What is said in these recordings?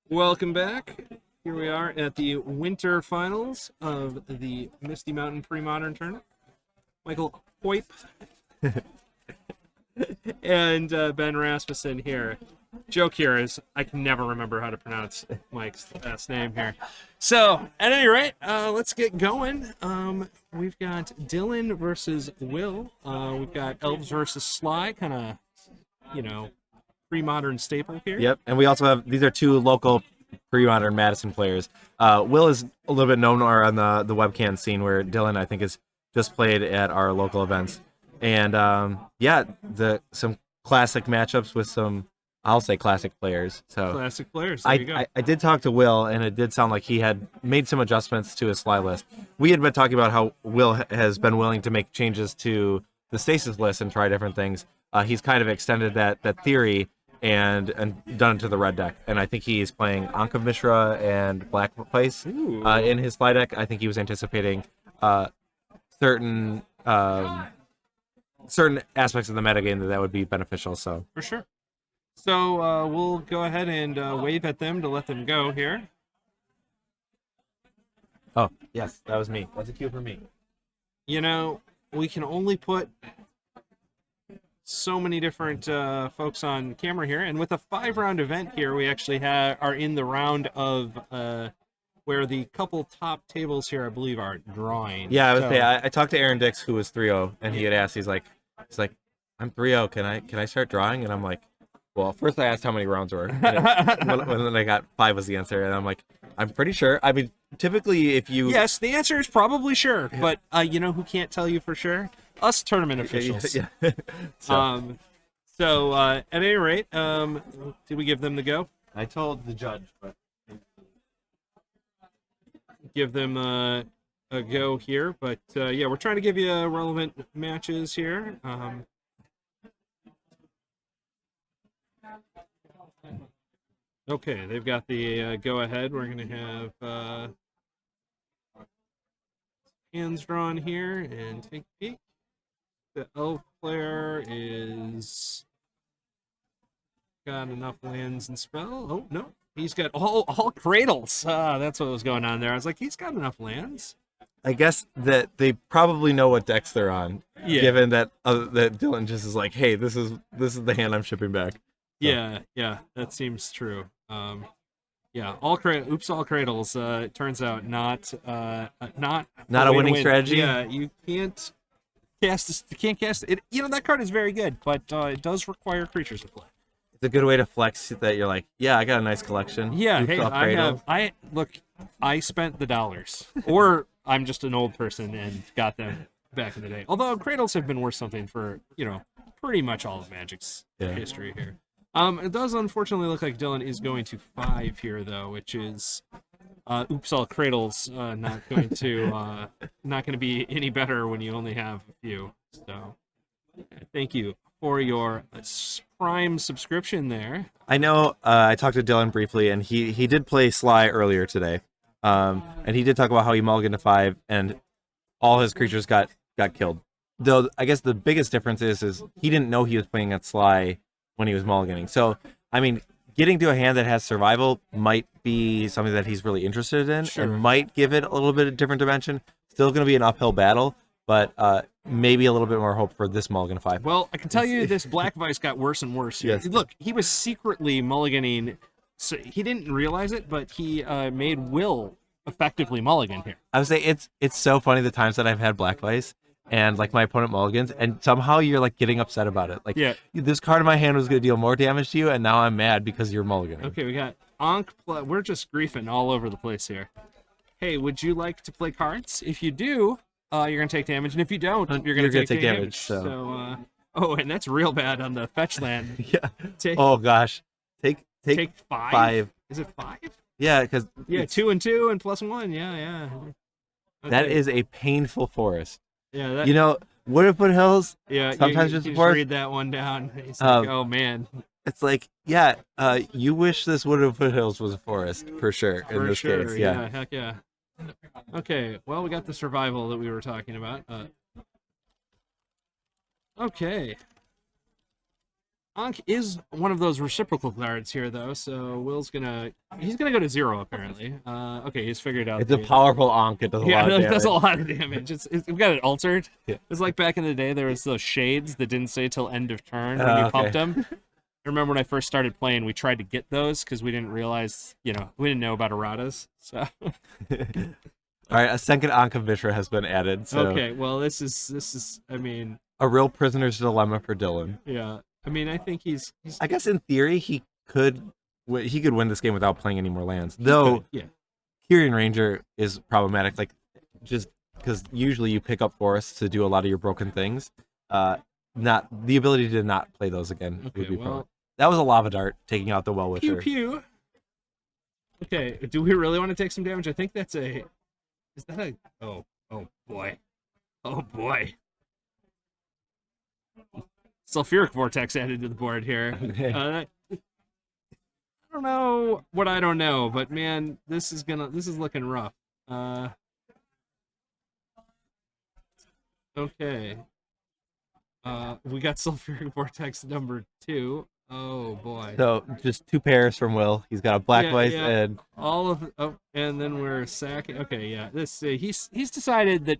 Welcome back. Here we are at the winter finals of the Misty Mountain Premodern tournament. Michael Heup and Ben Rasmussen here. Joke here is I can never remember how to pronounce Mike's last name here. So, at any rate, let's get going. We've got Dylan versus Will. We've got Elves versus Sligh, kind of, pre-modern staple here. Yep, and we also have, these are two local pre-modern Madison players. Will is a little bit known on the webcam scene, where Dylan, I think, has just played at our local events. And some classic matchups with some, I'll say, classic players. So classic players. There you go. I did talk to Will, and it did sound like he had made some adjustments to his Sligh list. We had been talking about how Will has been willing to make changes to the stasis list and try different things. He's kind of extended that theory and done it to the red deck. And I think he's playing Ankh of Mishra and Black Vise in his Sligh deck. I think he was anticipating certain aspects of the metagame that would be beneficial. So for sure. So we'll go ahead and wave at them to let them go here. Oh, yes, that was me. That's a cue for me. We can only put so many different folks on camera here, and with a 5-round event here, we actually are in the round of where the couple top tables here, I believe, are drawing. Yeah, I talked to Aaron Dix, who was 3-0, and he had asked, he's like, I'm 3-0, can I start drawing? And I'm like, well, first I asked how many rounds were, and then I got 5 was the answer, and I'm like, I'm pretty sure. I mean, typically if you... Yes, the answer is probably sure, but you know who can't tell you for sure? Us tournament officials. Yeah. So at any rate, did we give them the go? I told the judge, but give them a go here. But yeah, we're trying to give you relevant matches here. Okay, they've got the go ahead. We're gonna have hands drawn here and take a peek. The elf player is got enough lands and spell. Oh no, he's got all cradles. That's what was going on there. I was like, he's got enough lands. I guess that they probably know what decks they're on, given that that Dylan just is like, hey, this is the hand I'm shipping back. So. Yeah, that seems true. Yeah, all cradles. It turns out not a winning strategy. Yeah, you can't cast it. That card is very good, but it does require creatures to play. It's a good way to flex that you're like, yeah, I got a nice collection. Yeah, hey, I spent the dollars, or I'm just an old person and got them back in the day. Although cradles have been worth something for pretty much all of Magic's history here. It does unfortunately look like Dylan is going to 5 here, though, which is oops all cradles not going to be any better when you only have a few. So thank you for your Prime subscription there. I know I talked to Dylan briefly, and he did play Sligh earlier today, and he did talk about how he mulliganed to 5 and all his creatures got killed. Though I guess the biggest difference is he didn't know he was playing at Sligh when he was mulliganing. So, I mean, getting to a hand that has survival might be something that he's really interested in, and might give it a little bit of different dimension. Still going to be an uphill battle, but maybe a little bit more hope for this mulligan 5. Well, I can tell you this Black Vise got worse and worse here. Yes. Look, he was secretly mulliganing, so he didn't realize it, but he made Will effectively mulligan here. I would say it's so funny the times that I've had Black Vise and like my opponent mulligans, and somehow you're like getting upset about it. Like, this card in my hand was going to deal more damage to you, and now I'm mad because you're mulliganing. Okay, we got Ankh. We're just griefing all over the place here. Hey, would you like to play cards? If you do, you're going to take damage, and if you don't, you're going to take damage. So, and that's real bad on the fetch land. Yeah. Oh gosh, take 5. Is it 5? Yeah, because 2 and 2 and +1. Yeah. Okay. That is a painful forest. Yeah, Wooded Foothills. Yeah, sometimes you just read that one down. He's like, oh man. It's like, you wish this Wooded Foothills was a forest for sure. In this case, yeah, heck yeah. Okay, well, we got the survival that we were talking about. Okay. Ankh is one of those reciprocal cards here, though, so he's gonna go to 0 apparently. Okay, he's figured out. It's a powerful Ankh. It does a lot of it damage. does a lot of damage. We've got it altered. Yeah. It's like back in the day, there was those shades that didn't say till end of turn when you pumped them. I remember when I first started playing, we tried to get those because we didn't realize, we didn't know about erratas. So. All right, a second Ankh of Mishra has been added. So okay, well, this is, I mean, a real prisoner's dilemma for Dylan. Yeah, I mean, I think he's. I guess in theory he could win this game without playing any more lands. Though, yeah, Kyrian Ranger is problematic. Like, just because usually you pick up forests to do a lot of your broken things. Not the ability to not play those again would be problematic. That was a lava dart taking out the well wisher. Pew pew. Okay, do we really want to take some damage? I think that's a. Is that a? Oh boy. Oh boy. Sulfuric Vortex added to the board here. Okay. I don't know what I don't know, but man, this is looking rough. Okay. We got Sulfuric Vortex number 2. Oh boy. So just 2 pairs from Will. He's got a Black Vise and all of and then we're sacking. Okay, yeah. This he's decided that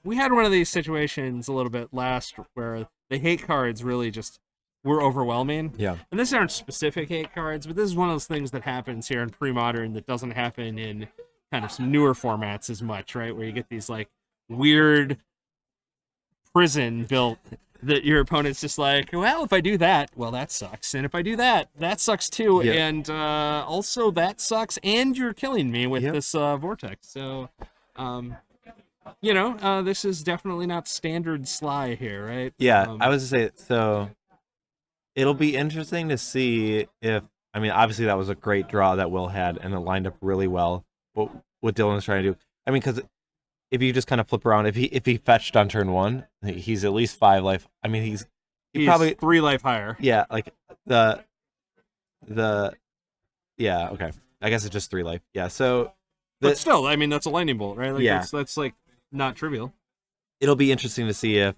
we had one of these situations a little bit last where the hate cards really just were overwhelming. Yeah. And these aren't specific hate cards, but this is one of those things that happens here in Premodern that doesn't happen in kind of some newer formats as much, right? Where you get these like weird prison built that your opponent's just like, well, if I do that, well, that sucks. And if I do that, that sucks too. Yep. And also that sucks. And you're killing me with this vortex. So, this is definitely not standard Sligh here, right? Yeah, I was to say, so it'll be interesting to see if, I mean, obviously that was a great draw that Will had, and it lined up really well what Dylan's trying to do. I mean, because if you just kind of flip around, if he fetched on turn 1, he's at least 5 life. I mean, he's probably 3 life higher. Yeah, like yeah, okay. I guess it's just 3 life. Yeah, so but still, I mean, that's a lightning bolt, right? Like, yeah, that's like not trivial. It'll be interesting to see if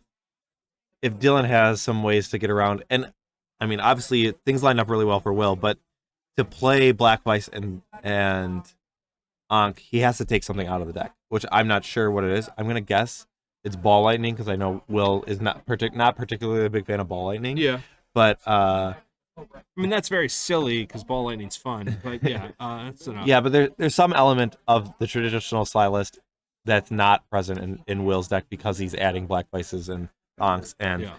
Dylan has some ways to get around. And I mean, obviously things lined up really well for Will, but to play Black Vise and Ankh, he has to take something out of the deck, which I'm not sure what it is. I'm gonna guess it's Ball Lightning because I know Will is not particularly a big fan of Ball Lightning. Yeah, but I mean that's very silly because Ball Lightning's fun. But yeah, that's enough. Yeah, but there's some element of the traditional Sligh list that's not present in Will's deck because he's adding Black Vices and Ankhs, and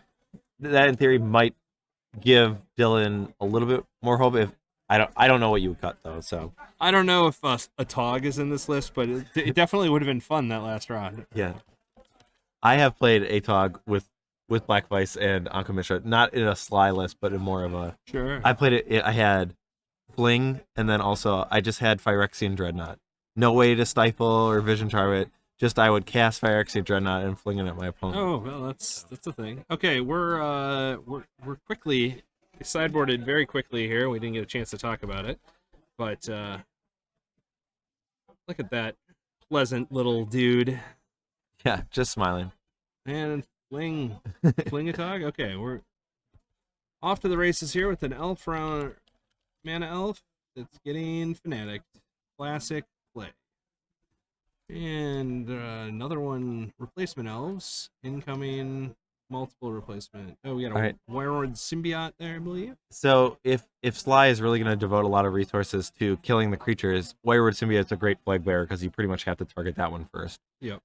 that in theory might give Dylan a little bit more hope. If I don't know what you would cut though, so I don't know if Atog is in this list, but it definitely would have been fun that last round. Yeah, I have played Atog with Black Vise and Ankh of Mishra, not in a Sligh list, but in more of a. Sure. I played it. I had Fling, and then also I just had Phyrexian Dreadnought. No way to stifle or vision charm it. Just I would cast Phyrexian Dreadnought and fling it at my opponent. Oh well, that's a thing. Okay, we're quickly sideboarded very quickly here. We didn't get a chance to talk about it, but look at that pleasant little dude. Yeah, just smiling. And fling Atog. Okay, we're off to the races here with an elf round mana elf that's getting fanatic. Classic play. And another one, replacement elves, incoming, multiple replacement. Oh, we got a Wirelord symbiote there, I believe. So if Sligh is really going to devote a lot of resources to killing the creatures, Wirelord symbiote's a great flag bearer because you pretty much have to target that one first. Yep.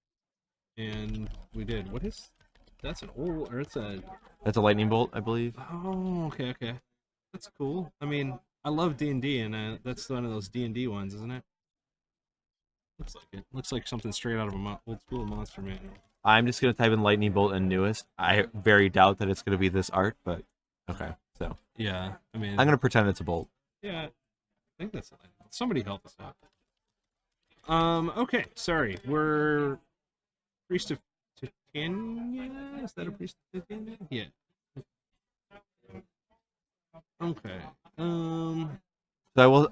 And we did. What is? That's an old, or it's a. That's a lightning bolt, I believe. Oh, okay. That's cool. I mean, I love D&D, and that's one of those D&D ones, isn't it? Looks like it. Looks like something straight out of a old school monster manual. I'm just gonna type in lightning bolt and newest. I very doubt that it's gonna be this art, but okay. So yeah, I mean, I'm gonna pretend it's a bolt. Yeah, I think that's a lightning bolt. Somebody help us out. Okay, sorry. We're Priest of Titania. Is that a Priest of Titania? Yeah. Okay. So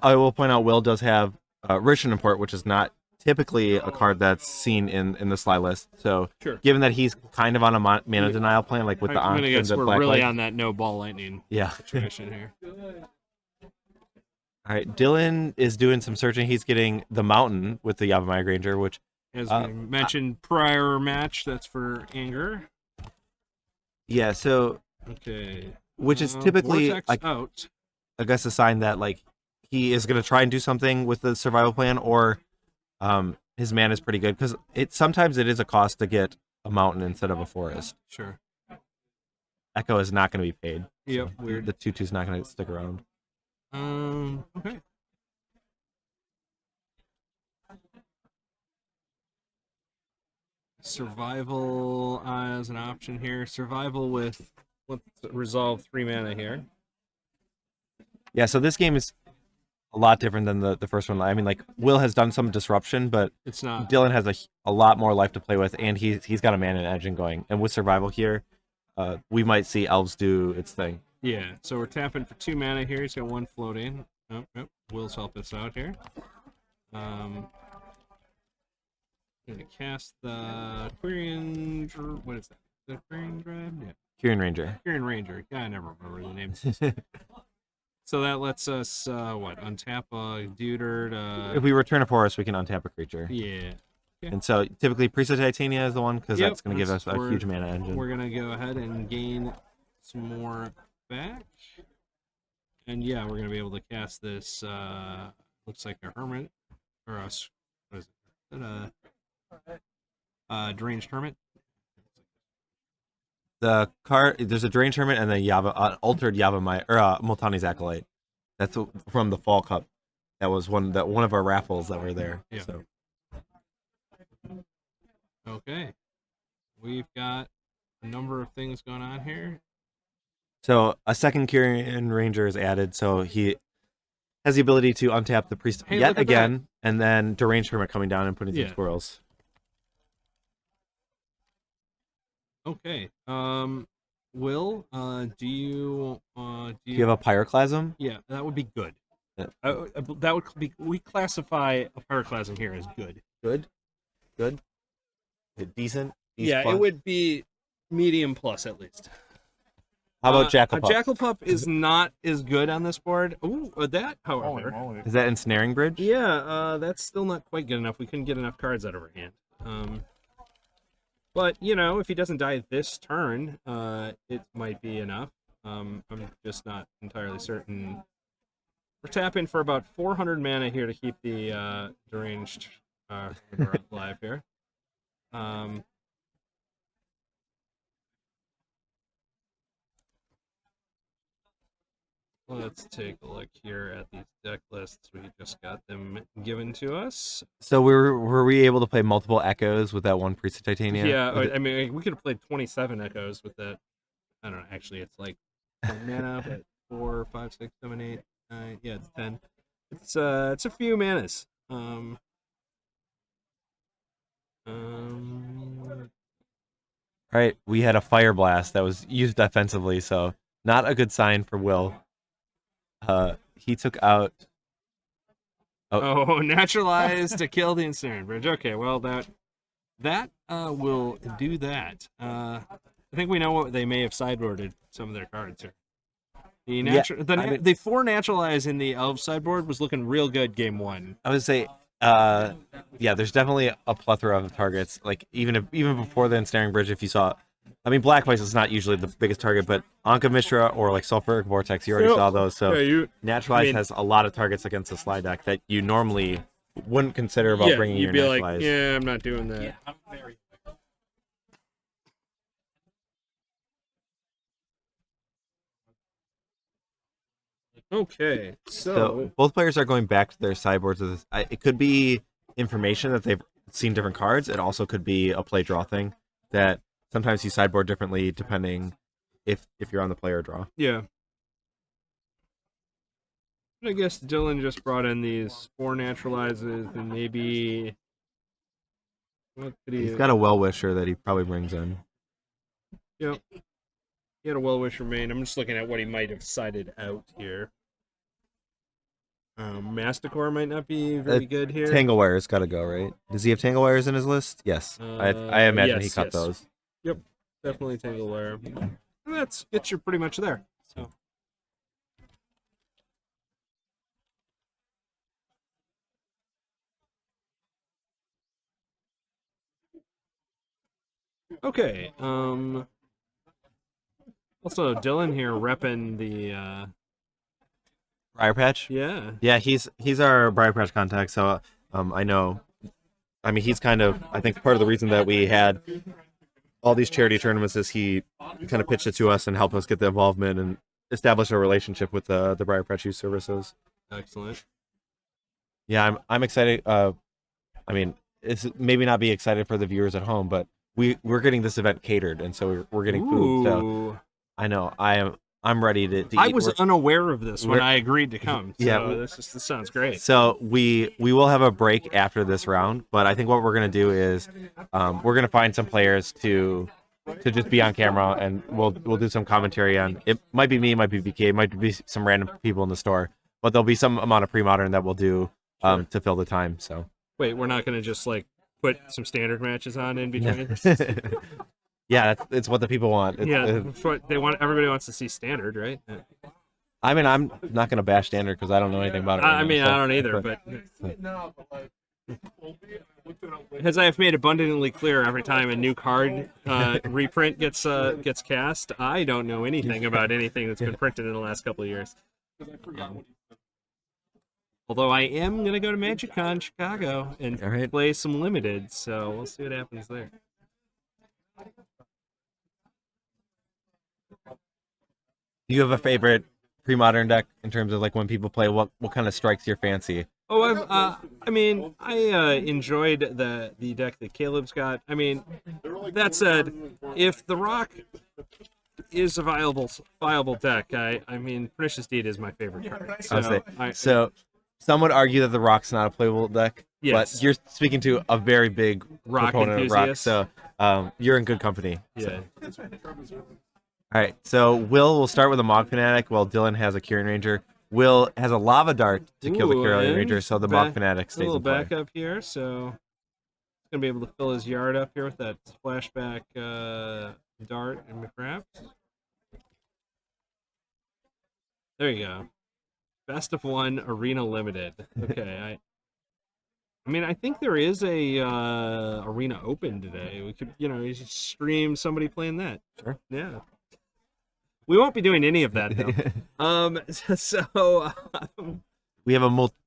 I will point out Will does have Rishadan Port, which is not typically a card that's seen in the Sligh list. So Sure. given that he's kind of on a mana denial plan, like with the I'm Ankh gonna and guess the we're Black really Vise. on that no ball lightning Yeah. situation here. All right, Dylan is doing some searching. He's getting the Mountain with the Yavimaya Granger, which As we mentioned prior match, that's for anger. yeah. So Okay. which is typically Vortex like out. I guess a sign that like he is going to try and do something with the survival plan, or his mana is pretty good because sometimes it is a cost to get a mountain instead of a forest. Sure. Echo is not going to be paid. Yep. So Weird. The 2/2 is not going to stick around. Okay. Survival as an option here. Survival with let's resolve 3 mana here. Yeah, so this game is a lot different than the first one. I mean, like Will has done some disruption, but It's not. Dylan has a lot more life to play with, and he's got a mana engine going. And with survival here, we might see Elves do its thing. Yeah. So we're tapping for 2 mana here. He's got 1 floating. Oh, Will's helped us out here. Gonna cast the Quirion. What is that? The Quirion Drive? Yeah. Kieran Ranger. Quirion Ranger. Yeah, I never remember the names. So that lets us untap a Deuter. If we return a forest, we can untap a creature. Yeah. And so typically Priest of Titania is the one because that's going to give us a we're- huge mana engine. We're gonna go ahead and gain some more back. And yeah, we're gonna be able to cast this. Looks like a Hermit or a what is it? Deranged Hermit. The card there's a Deranged Hermit and then altered Yavimaya or Multani's Acolyte. That's from the Fall Cup. That was one of our raffles that were there. Yeah. So. Okay. We've got a number of things going on here. So a second Kieran Ranger is added, so he has the ability to untap the Priest Hey, yet look at again, and then Deranged Hermit coming down and putting some squirrels. Okay. Will, do you Do you have a Pyroclasm? Yeah, that would be good. Yeah. That would be. We classify a Pyroclasm here as good. Good. Decent. Yeah, plus? it would be medium plus at least. How about Jackal Pup? Jackal Pup is not as good on this board. Ooh, that, however. Is that Ensnaring Bridge? Yeah, that's still not quite good enough. We couldn't get enough cards out of our hand. But, if he doesn't die this turn, it might be enough. I'm just not entirely certain. We're tapping for about 400 mana here to keep the Deranged alive here. Let's take a look here at these deck lists. We just got them given to us. So were we able to play multiple Echoes with that one Priest of Titania? Yeah, I mean, we could have played 27 Echoes with that. I don't know. Actually, it's like 10 mana, but 4, 5, 6, 7, 8, 9. Yeah, it's 10. It's a few manas. All right, we had a Fireblast that was used defensively, so not a good sign for Will. He took out. Oh, naturalized to kill the Ensnaring Bridge. Okay, well that will do that. I think we know what they may have sideboarded some of their cards here. The 4 naturalize in the Elves sideboard was looking real good game 1. I would say, there's definitely a plethora of targets. Like even before the Ensnaring Bridge, if you saw, I mean, Black Vise is not usually the biggest target, but Ankh of Mishra or like Sulfuric Vortex, you already saw those. So Naturalize has a lot of targets against the Sligh deck that you normally wouldn't consider about bringing your Naturalize. Like, yeah, I'm not doing that. Yeah, I'm very. Okay, So both players are going back to their sideboards. It could be information that they've seen different cards. It also could be a play draw thing that sometimes you sideboard differently depending if you're on the play or draw. Yeah. I guess Dylan just brought in these 4 naturalizes and maybe. What did he? He's got a Well-Wisher that he probably brings in. Yep. He had a Well-Wisher main. I'm just looking at what he might have sided out here. Masticore might not be very good here. Tanglewire's got to go, right? Does he have Tanglewires in his list? Yes. I imagine he cut those. Yep, definitely Tanglewire. And that's gets you pretty much there. So. Okay. Also, Dylan here repping the Briar Patch? Yeah. Yeah, he's our Briar Patch contact, so I know. I mean, he's kind of, I think, part of the reason that we had all these charity tournaments is he kind of pitched it to us and helped us get the involvement and establish a relationship with the Briar Patch Youth Services. Excellent. Yeah, I'm excited. I mean, it's maybe not be excited for the viewers at home, but we're getting this event catered, and so we're getting food. So I know I'm ready to eat. I was unaware of this when I agreed to come. So yeah, this sounds great. So we will have a break after this round, but I think what we're gonna do is we're gonna find some players to just be on camera, and we'll do some commentary on. It might be me, it might be BK, it might be some random people in the store, but there'll be some amount of Premodern that we'll do to fill the time. So wait, we're not gonna just like put some standard matches on in between. Yeah, it's what the people want. It's what they want. Everybody wants to see standard, right? Yeah. I mean, I'm not going to bash standard because I don't know anything about it. I don't either, but as I have made abundantly clear, every time a new card reprint gets cast, I don't know anything about anything that's been printed in the last couple of years. Although I am going to go to MagicCon Chicago and play some limited, so we'll see what happens there. Do you have a favorite Premodern deck in terms of like when people play? What kind of strikes your fancy? Oh, I enjoyed the deck that Caleb's got. I mean, that said, if the Rock is a viable deck, I mean, Pernicious Deed is my favorite card. So some would argue that the Rock's not a playable deck. Yes. But you're speaking to a very big Rock proponent enthusiast. of Rock, so you're in good company. Yeah. So. All right, so will start with a Mogg Fanatic while Dylan has a Curing Ranger. Will has a Lava Dart to kill the Curing Ranger, so the Mogg Fanatic stays in play. A little backup here, so he's going to be able to fill his yard up here with that flashback dart and perhaps. There you go. Best of 1 Arena Limited. Okay, I mean, I think there is a Arena Open today. We could, you should stream somebody playing that. Sure. Yeah. We won't be doing any of that though. So we have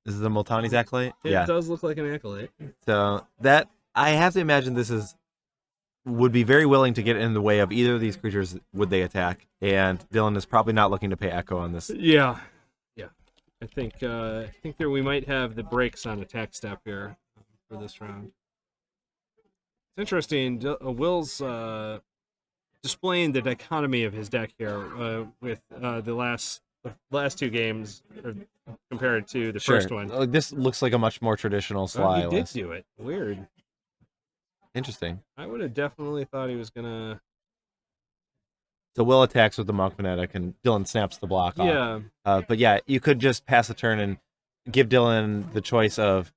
this is a Multani's Acolyte. It does look like an Acolyte. So that I have to imagine would be very willing to get in the way of either of these creatures would they attack, and Dylan is probably not looking to pay Echo on this. Yeah. I think there we might have the brakes on attack step here for this round. It's interesting. Will's displaying the dichotomy of his deck here with the last two games compared to the first one. This looks like a much more traditional Sligh. He did do it. Weird. Interesting. I would have definitely thought he was gonna. So Will attacks with the Mogg Fanatic, and Dylan snaps the block off. Yeah. But yeah, you could just pass the turn and give Dylan the choice of.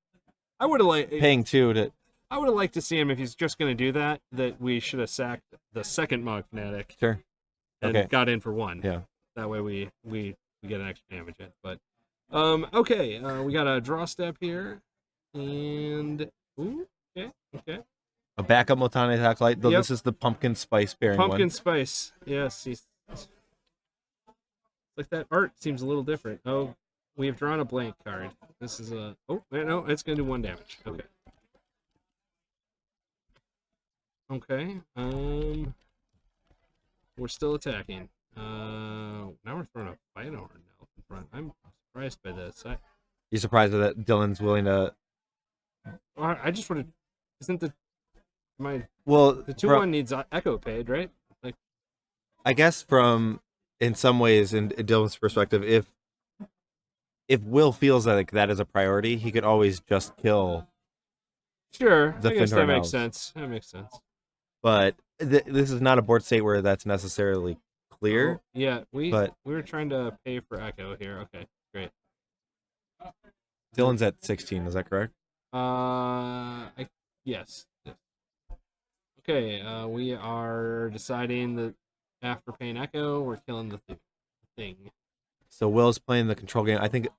I would have paying 2 to. I would have liked to see him if he's just going to do that. That we should have sacked the second Mogg Fanatic. Sure. And got in for 1. Yeah. That way we get an extra damage in. But okay, we got a draw step here, and okay. A backup Multani's Acolyte, though. This is the pumpkin spice bearing one. Pumpkin spice, yes. Like that art seems a little different. Oh, we have drawn a blank card. This is a. Oh no, it's going to do 1 damage. Okay. Okay. We're still attacking. Now we're throwing a Biorhythm now in front. I'm surprised by this. You surprised that Dylan's willing to? I just would have. Isn't the 2/1 needs Echo paid, right? Like, I guess in some ways, in Dylan's perspective, if Will feels that that is a priority, he could always just kill. Sure, I guess that makes sense. That makes sense. But this is not a board state where that's necessarily clear. Oh, yeah, we were trying to pay for Echo here. Okay, great. Dylan's at 16. Is that correct? Yes. Okay, we are deciding that after Pain Echo, we're killing the thing. So Will's playing the control game. I think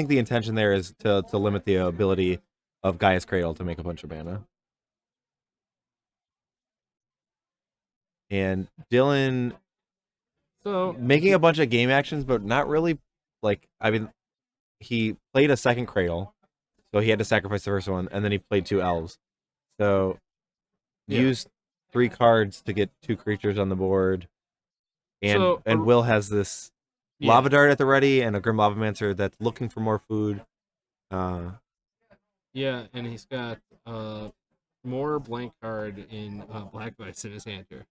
the intention there is to limit the ability of Gaia's Cradle to make a bunch of mana. And Dylan making a bunch of game actions, but not really. Like, I mean, he played a second Cradle, so he had to sacrifice the first one, and then he played 2 Elves. So used 3 cards to get 2 creatures on the board. And Will has this Lava Dart at the ready and a Grim Lavamancer that's looking for more food. Yeah, and he's got more blank card in Black Vise in his hand here.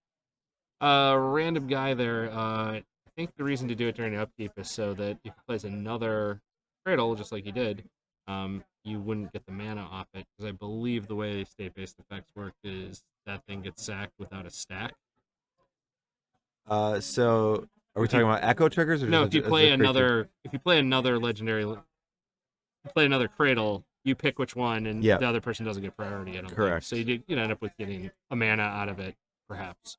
Random guy there. I think the reason to do it during upkeep is so that if he plays another Cradle, just like he did, you wouldn't get the mana off it. Because I believe the way state-based effects work is that thing gets sacked without a stack. So are we talking about echo triggers? Or no, if you play another legendary, you play another Cradle, you pick which one, and the other person doesn't get priority. I don't Correct. think. So you end up with getting a mana out of it, perhaps.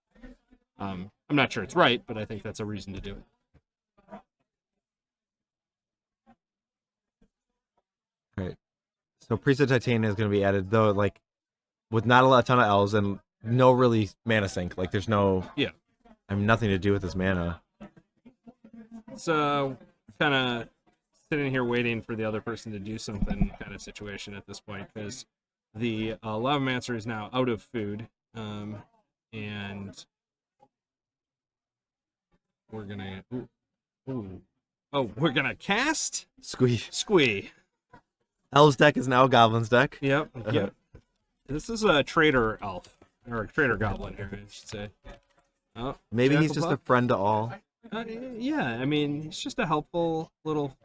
I'm not sure it's right, but I think that's a reason to do it. Right. So Priest of Titania is going to be added, though, like, with not a ton of Elves and no really mana sink. Like, there's no... Yeah. I mean, nothing to do with this mana. So, kind of sitting here waiting for the other person to do something kind of situation at this point, because the Lavamancer is now out of food, and we're gonna... we're gonna cast? Squee. Elves deck is now a Goblin's deck. Yep. This is a Trader Elf, or a Trader Goblin here, I should say. Oh, maybe Jackal he's just Pup? a friend to all. Yeah, I mean, he's just a helpful little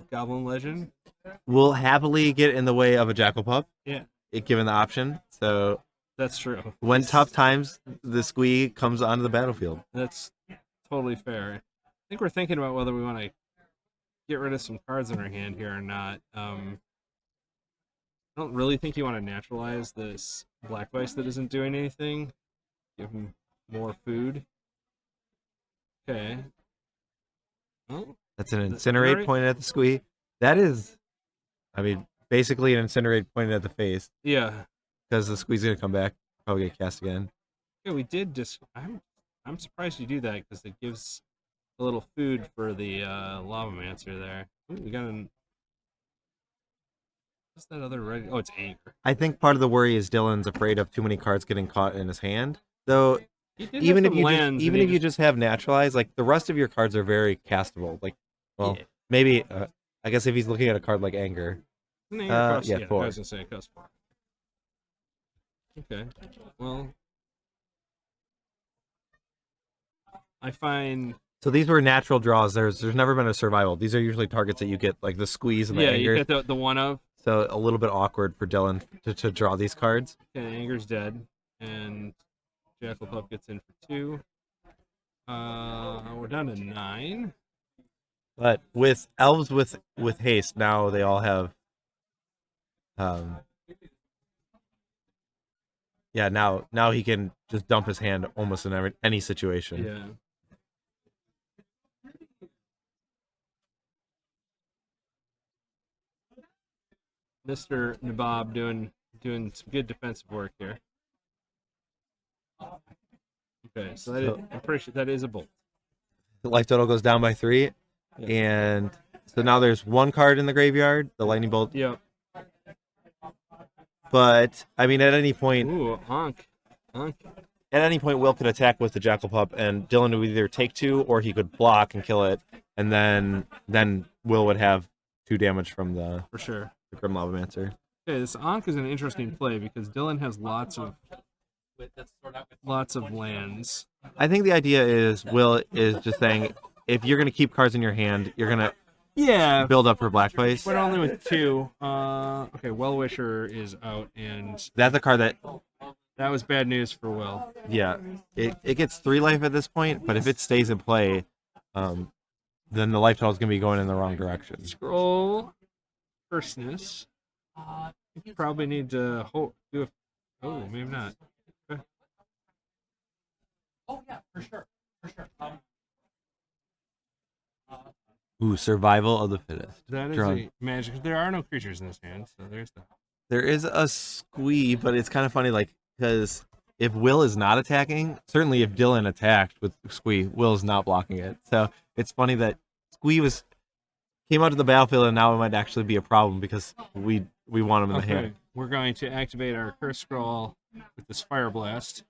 goblin legend. Will happily get in the way of a Jackal Pup. Yeah. Given the option. So that's true. When tough times, the Squee comes onto the battlefield. That's totally fair. I think we're thinking about whether we want to get rid of some cards in our hand here or not. I don't really think you want to naturalize this Black Vise that isn't doing anything. Give him more food. Okay. Oh, that's an Incinerate pointed at the Squee. That is, I mean, basically an Incinerate pointed at the face. Yeah. Because the Squee's going to come back, probably get cast again. Yeah, we did just... I'm surprised you do that, because it gives a little food for the Lavamancer there. Ooh, we got an... What's that other red? Oh, it's Anger. I think part of the worry is Dylan's afraid of too many cards getting caught in his hand. Though, even if you just have Naturalize, like, the rest of your cards are very castable. Like, well, maybe, I guess if he's looking at a card like Anger. Yeah, 4. I was going to say it costs 4. Okay, well, I find... So these were natural draws. There's never been a survival. These are usually targets that you get, like the Squeeze and the Anger. Yeah, you get the one of. So a little bit awkward for Dylan to draw these cards. Okay, Anger's dead, and Jackal Pup gets in for 2. We're down to 9. But with Elves with haste, now they all have... Yeah, now he can just dump his hand almost in any situation. Yeah. Mr. Nabob doing some good defensive work here. Okay, so I'm pretty sure that is a bolt. The life total goes down by 3, and so now there's 1 card in the graveyard, the lightning bolt. Yep. But I mean, at any point, Ankh. At any point, Will could attack with the Jackal Pup, and Dylan would either take 2 or he could block and kill it, and then Will would have 2 damage from the Grim Lavamancer. Okay, this Ankh is an interesting play because Dylan has lots of lands. I think the idea is Will is just saying, if you're going to keep cards in your hand, you're going to build up for Black Vise. But only with 2. Okay, Well-Wisher is out, and that's a card that was bad news for Will. Yeah, it gets 3 life at this point, but if it stays in play, then the life total is going to be going in the wrong direction. Scroll. firstness. You probably need to do a. Oh, maybe not. Okay. Ooh, survival of the fittest. That is a magic. There are no creatures in this hand, so there's that. There is a squee, but it's kind of funny, like, because if Will is not attacking, certainly if Dylan attacked with squee, Will's not blocking it. So it's funny that squee came out to the battlefield, and now it might actually be a problem because we want him in the hand. We're going to activate our Curse Scroll with this Fireblast.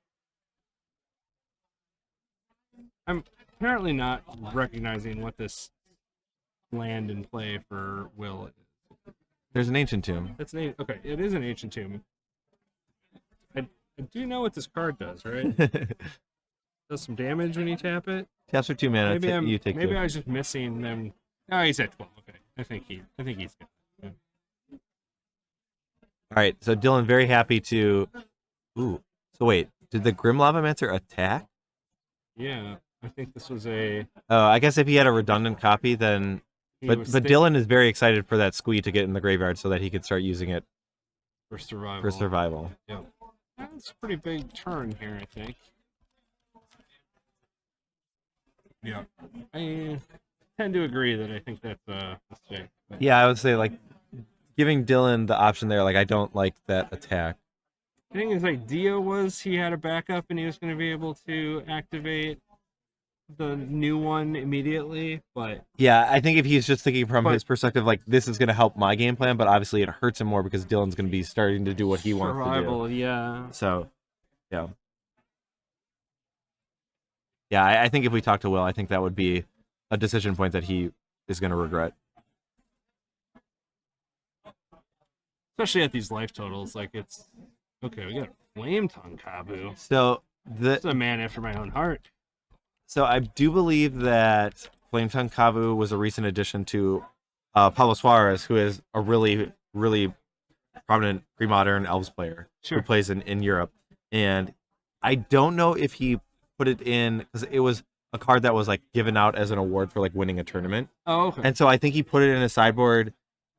I'm apparently not recognizing what this land in play for Will is. There's an Ancient Tomb. That's an okay. It is an Ancient Tomb. I do know what this card does, right? Does some damage when you tap it. Taps for 2 mana. You take maybe 2. I was just missing them. Oh, he's at 12. Okay, I think he's good. Yeah. All right, so Dylan very happy to. Ooh, so wait, did the Grim Lavamancer attack? Yeah, I think this was a. Oh, I guess if he had a redundant copy, then. But Dylan is very excited for that squee to get in the graveyard so that he could start using it for survival. Yeah. That's a pretty big turn here, I think. Yeah. I tend to agree that I think that's a mistake. Yeah, I would say, like, giving Dylan the option there, like, I don't like that attack. I think his idea was he had a backup and he was going to be able to activate the new one immediately, but yeah, I think if he's just thinking from his perspective, like, this is going to help my game plan, but obviously it hurts him more because Dylan's going to be starting to do what he wants to do. Yeah. So, yeah. Yeah, I think if we talk to Will, I think that would be a decision point that he is going to regret. Especially at these life totals, like it's okay. We got Flame Tongue Kabu. So it's a man after my own heart. So I do believe that Flame Tongue Kavu was a recent addition to Pablo Suarez, who is a really, really prominent Premodern Elves player who plays in Europe. And I don't know if he put it in because it was a card that was like given out as an award for like winning a tournament. Oh, okay. And so I think he put it in a sideboard,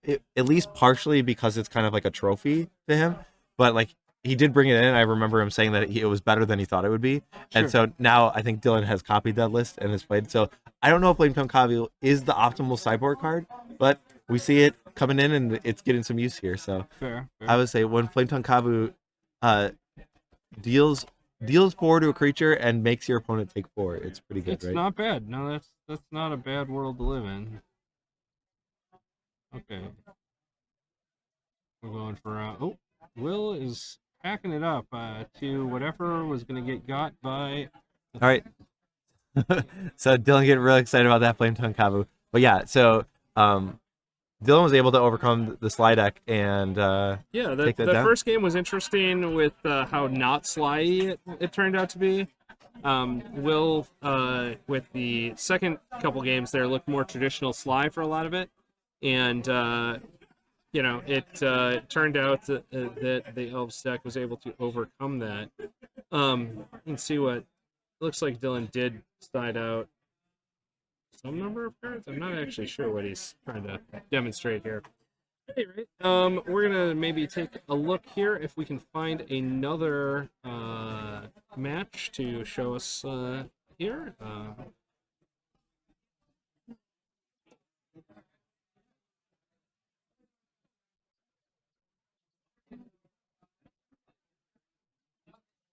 at least partially because it's kind of like a trophy to him. But like he did bring it in. I remember him saying that it was better than he thought it would be. And so now I think Dylan has copied that list and has played. So I don't know if Flame Tongue Kavu is the optimal sideboard card, but we see it coming in and it's getting some use here. So fair. I would say when Flame Tongue Kavu deals 4 to a creature and makes your opponent take 4, it's pretty good, right? It's not bad. No, that's not a bad world to live in. Okay. We're going for Will is packing it up to whatever was going to get got by. All right. So Dylan getting really excited about that Flame Tongue Kavu. But yeah, so Dylan was able to overcome the Sligh deck and the first game was interesting with how not Sligh it turned out to be. Will with the second couple games there looked more traditional Sligh for a lot of it, and it turned out that the Elves deck was able to overcome that. And see what looks like Dylan did side out some number of cards. I'm not actually sure what he's trying to demonstrate here. Anyway, we're gonna maybe take a look here if we can find another match to show us here.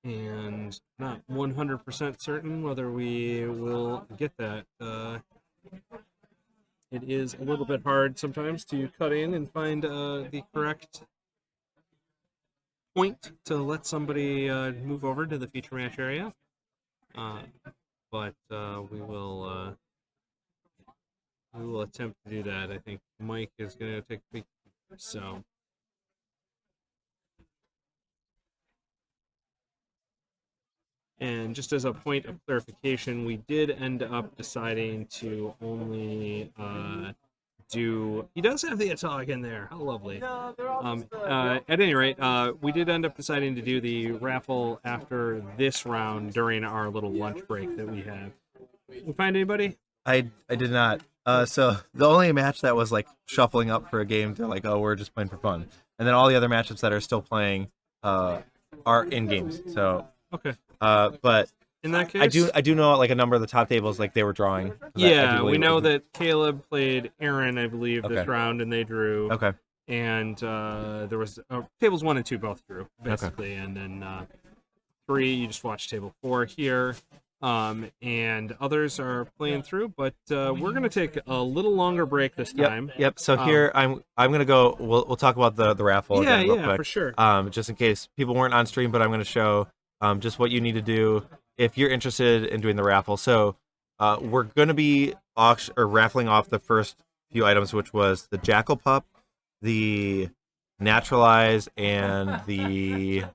And not 100% certain whether we will get that. It is a little bit hard sometimes to cut in and find the correct point to let somebody move over to the feature match area. But we will attempt to do that. I think Mike is going to take a peek. So. And just as a point of clarification, we did end up deciding to only do. He does have the Atog in there. How lovely. At any rate, we did end up deciding to do the raffle after this round during our little lunch break that we have. We find anybody? I did not. So the only match that was like shuffling up for a game, they're like, oh, we're just playing for fun, and then all the other matchups that are still playing are in games. So Okay. but In that case, I do know like a number of the top tables like they were drawing. 'Cause I do yeah, we believe- know that Caleb played Aaron, I believe, this Okay. round, and they drew. Okay. And there was tables 1 and 2 both drew basically, and then 3 you just watch table 4 here. And others are playing through, but we're gonna take a little longer break this time. Yep. So here I'm gonna go. We'll talk about the raffle. Yeah, again real yeah, quick. for sure. Just in case people weren't on stream, but I'm gonna show just what you need to do if you're interested in doing the raffle. So we're gonna be raffling off the first few items, which was the Jackal Pup, the Naturalize, and the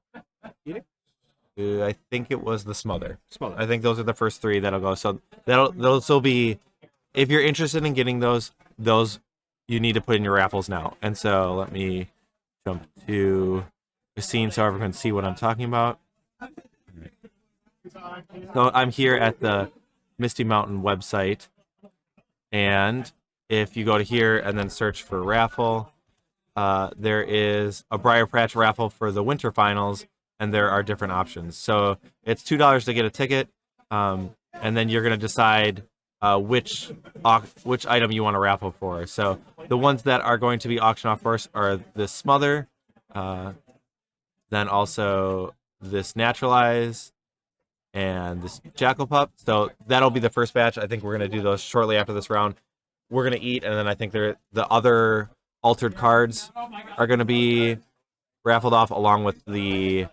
I think it was the Smother. I think those are the first 3 that'll go. So they'll still be, if you're interested in getting those you need to put in your raffles now. And so let me jump to the scene so everyone can see what I'm talking about. So I'm here at the Misty Mountain website, and if you go to here and then search for raffle, there is a Briar Patch raffle for the Winter Finals, and there are different options. So it's $2 to get a ticket, and then you're going to decide which item you want to raffle for. So the ones that are going to be auctioned off first are this Smother, then also this Naturalize, and this Jackal Pup. So that'll be the first batch. I think we're going to do those shortly after this round. We're going to eat, and then I think the other altered cards are going to be raffled off along with the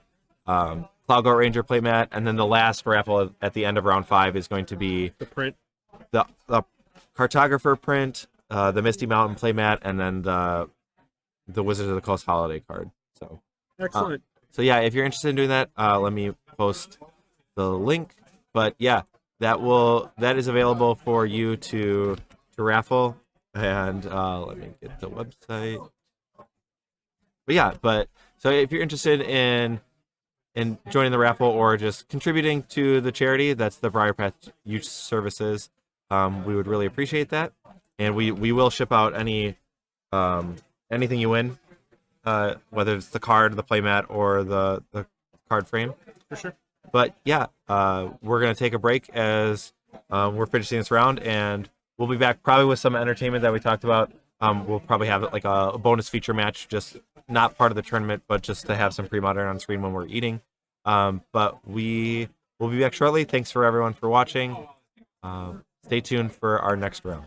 Cloud Goat Ranger playmat, and then the last raffle at the end of round 5 is going to be The print. the Cartographer print, the Misty Mountain playmat, and then the Wizards of the Coast holiday card. So Excellent. so yeah, if you're interested in doing that, let me post the link. But yeah, that is available for you to raffle. And let me get the website. But yeah, so if you're interested in joining the raffle or just contributing to the charity, that's the Briar Patch Youth Services, we would really appreciate that. And we will ship out anything you win, whether it's the card, the playmat, or the card frame. For sure. But yeah, we're going to take a break as we're finishing this round, and we'll be back probably with some entertainment that we talked about. We'll probably have like a bonus feature match, just not part of the tournament, but just to have some Premodern on screen when we're eating. But we will be back shortly. Thanks for everyone for watching. Stay tuned for our next round.